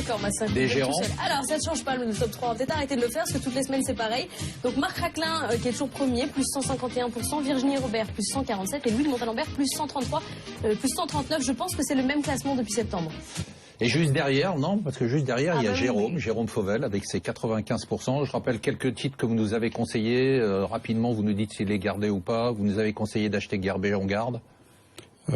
D'accord, des gérants. Alors, ça ne change pas le top 3. On va peut-être arrêter de le faire parce que toutes les semaines, c'est pareil. Donc, Marc Raclin, qui est toujours premier, plus 151%. Virginie Robert, plus 147%. Et Louis de Montalembert, plus 133, plus 139. Je pense que c'est le même classement depuis septembre. Et juste derrière, non, parce que juste derrière, il y a Jérôme, Jérôme Fauvel, avec ses 95%. Je rappelle quelques titres que vous nous avez conseillés. Rapidement, vous nous dites s'il est gardé ou pas. Vous nous avez conseillé d'acheter Gerbet en garde. 42%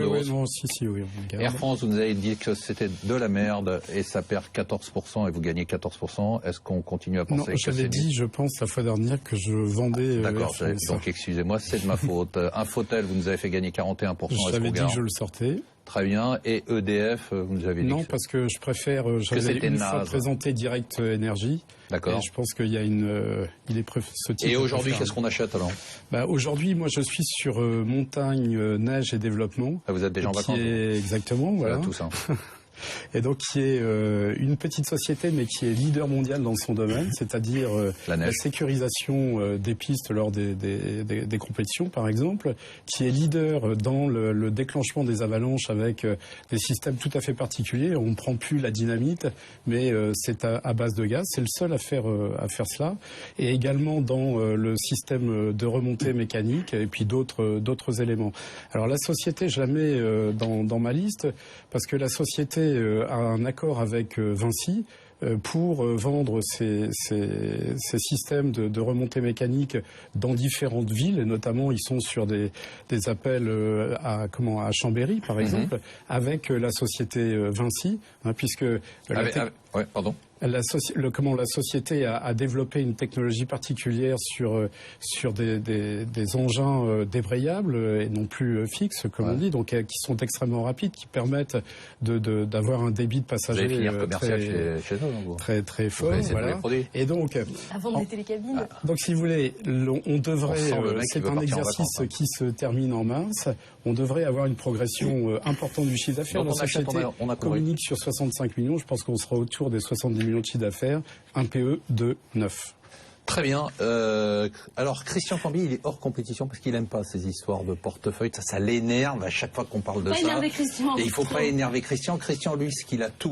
de hausse. Non, oui, Air France, vous nous avez dit que c'était de la merde et ça perd 14% et vous gagnez 14%. Est-ce qu'on continue à penser que c'est... Non, j'avais dit, je pense, la fois dernière que je vendais... D'accord, donc excusez-moi, c'est de ma faute. Infotel, vous nous avez fait gagner 41%. J'avais dit que je le sortais. Très bien. Et EDF, vous nous avez dit... Non, parce que je préfère... J'avais une fois présenté Direct Énergie. D'accord. Et je pense qu'il y a il est ce type. Et aujourd'hui, qu'est-ce qu'on achète alors? Aujourd'hui, moi, je suis sur montagne, neige et développement. Ah, vous êtes déjà en vacances? Exactement, voilà. Tout ça. Et donc qui est une petite société mais qui est leader mondial dans son domaine, c'est-à-dire la sécurisation des pistes lors des compétitions par exemple, qui est leader dans le déclenchement des avalanches avec des systèmes tout à fait particuliers. On ne prend plus la dynamite mais c'est à base de gaz, c'est le seul à faire cela, et également dans le système de remontée mécanique et puis d'autres éléments. Alors la société, je la mets dans ma liste parce que la société a un accord avec Vinci pour vendre ces systèmes de remontée mécanique dans différentes villes, et notamment ils sont sur des appels à Chambéry par exemple, avec la société Vinci, puisque pardon. La société a développé une technologie particulière sur des engins débrayables et non plus fixes, comme on dit, donc qui sont extrêmement rapides, qui permettent d'avoir un débit de passagers très fort. Voilà. Et donc, avant des télécabines. Donc, si vous voulez, on devrait. C'est un exercice qui se termine en mars. On devrait avoir une progression importante du chiffre d'affaires. La société communique sur 65 millions. Je pense qu'on sera autour des 70 millions de chiffre d'affaires, un PE de 9. Très bien. Alors, Christian Cambie, il est hors compétition parce qu'il n'aime pas ces histoires de portefeuille. Ça l'énerve à chaque fois qu'on parle de ça. Énerver Christian. Et il ne faut pas énerver Christian. Christian, lui,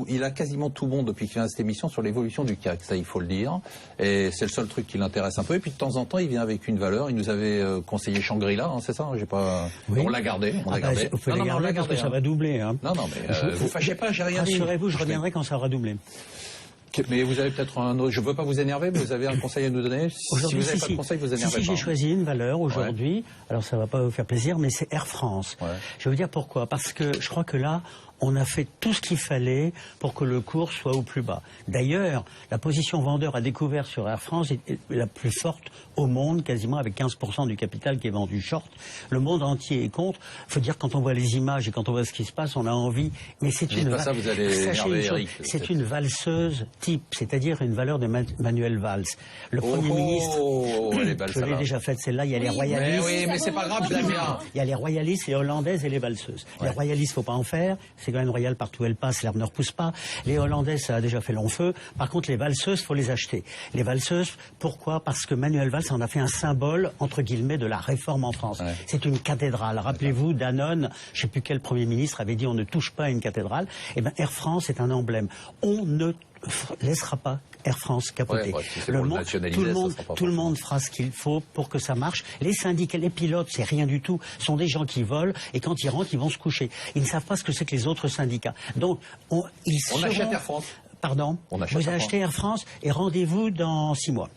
il a quasiment tout bon depuis qu'il vient à cette émission sur l'évolution du CAC. Ça, il faut le dire. Et c'est le seul truc qui l'intéresse un peu. Et puis, de temps en temps, il vient avec une valeur. Il nous avait conseillé Shangri-La, c'est ça? J'ai pas... Oui. On l'a gardé. On l'a gardé. Vous pouvez la garder parce que ça va doubler. Non, mais vous fâchez pas, j'ai rien dit. Rassurez-vous, je reviendrai quand ça aura doublé. Mais vous avez peut-être un autre... Je ne veux pas vous énerver, mais vous avez un conseil à nous donner. Si vous n'avez pas de conseil, vous énervez pas. J'ai choisi une valeur aujourd'hui. Alors ça ne va pas vous faire plaisir, mais c'est Air France. Je vais vous dire pourquoi. Parce que je crois que là, on a fait tout ce qu'il fallait pour que le cours soit au plus bas. D'ailleurs, la position vendeur à découvert sur Air France est la plus forte au monde, quasiment avec 15% du capital qui est vendu short. Le monde entier est contre. Il faut dire, quand on voit les images et quand on voit ce qui se passe, on a envie. Mais c'est une... ça, vous allez énerver Eric. C'est une valseuse type, c'est-à-dire une valeur de Manuel Valls. Le Premier ministre... je l'ai déjà faite celle-là, il y a les royalistes... Oui, mais c'est pas grave, je l'aime bien. Il y a les royalistes, les hollandaises et les valseuses. Les royalistes, faut pas en faire. C'est quand même royal partout où elle passe, l'herbe ne repousse pas. Les hollandaises, ça a déjà fait long feu. Par contre, les valseuses, faut les acheter. Les valseuses, pourquoi? Parce que Manuel Valls en a fait un symbole, entre guillemets, de la réforme en France. C'est une cathédrale. Rappelez-vous, Danone, je sais plus quel Premier ministre avait dit on ne touche pas à une cathédrale. Eh bien, Air France est un emblème. On ne laissera pas Air France capoter. Tout le monde fera ce qu'il faut pour que ça marche. Les syndicats, les pilotes, c'est rien du tout. Ce sont des gens qui volent et quand ils rentrent, ils vont se coucher. Ils ne savent pas ce que c'est que les autres syndicats. Donc, on achète Air France. Pardon. Vous achetez Air France et rendez-vous dans 6 mois.